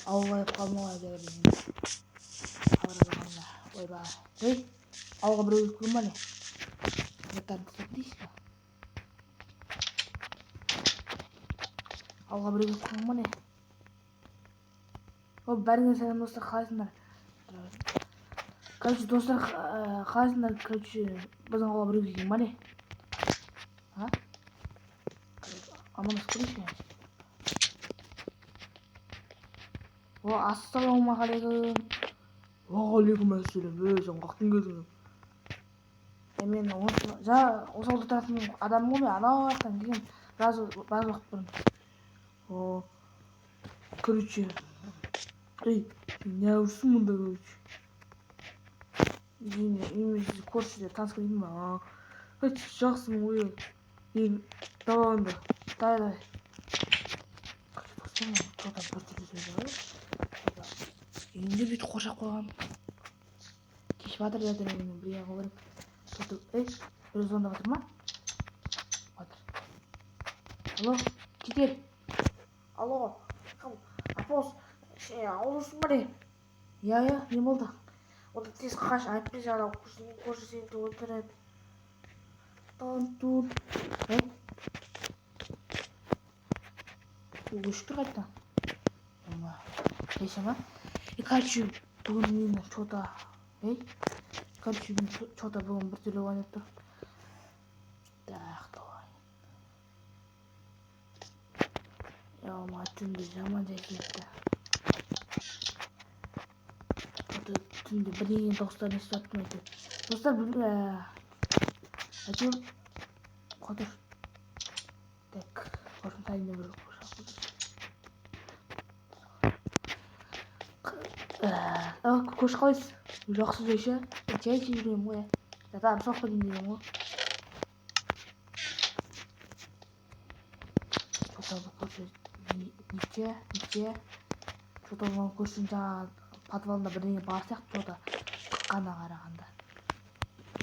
ауылға қалмауға керек. Ойбай. Ей, ауылға біреу келген бе не? Заттарын тастап дейсіз ба? Ауылға біреу келген бе не? Бәріңе сәлем достар, қалайсыңдар? Короче, достар, қалайсыңдар? Короче, біздің ауылға біреу келген бе не? Амандасып көрейікші. Ассалаумағалейкум. Уағалейкум ассалам. Сен қаяқтан келдің? Мен осы ауылда тұратын адаммын ғой, анау жақтан келген біраз уақыт бұрын. Короче, неғылсың мұнда, короче? Мен көршіде танысқа деймін ба? Жақсымын ғой. Давай онда. Давай. Достарым, что-то бір түрлі сөйледі ғой. Үйінде бүйтіп қоршап қойған. Кеш батыр жатыр мен бірге қылып. Бір звондап жатыр ма? Батыр. Алло, кетер. Алло, апос, ауылдасың ба не? Иә, не болды? Онда тез қаш, айтпай жаңа көрші сенікі отырады. Тантут. Өшіктір қайттан? Нейше ма? Короче, бүгін мен что-то бүгін бір түрлі ойнап тұр. Так, давай. Ма түнде жаман жай кетті. Түнде бірдеңе достарын естіп жаттым әйтеуір. Достар, әйтеуір қотыр. Так, қоршын тайында бір қоршақ қотыр. Көш қалайсыз? Жақсы жайшы. Жай жүремін ғой. Жатарым соқпа дейін деген ғой. Ниче. Что-то оған көршінің жаңағы подвалында бірдеңе бар сияқты, что-то қыққана қарағанда.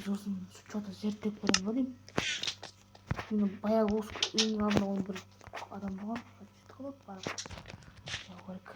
Сосын что-то зерттеп көрем ғой деймін. Мен баяғы осы үйінің алдында оның бір адам болған. Сөйтіп қылып барып жау керек.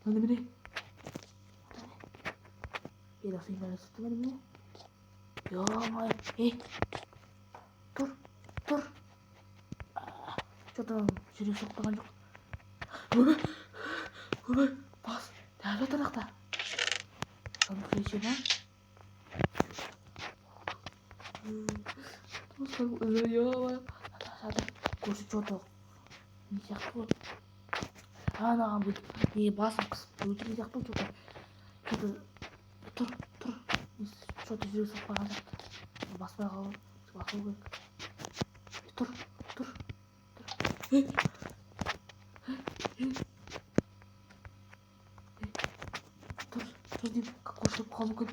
Mana beni? Bela sinyal tuttu beni. Ya ama dur. Çocuğum sürü soktuğun yok. Bas. Nerede tarafta? Sana fleşi var. Dostum ya. Hadi koşu çocuk. Ne yaptı? Anam басым қысып өлтірген сияқты что-то тұр что-то жүрек соғып қалған сияқты баспай қалу керек. Тұр деп қоршап қалу мүмкін.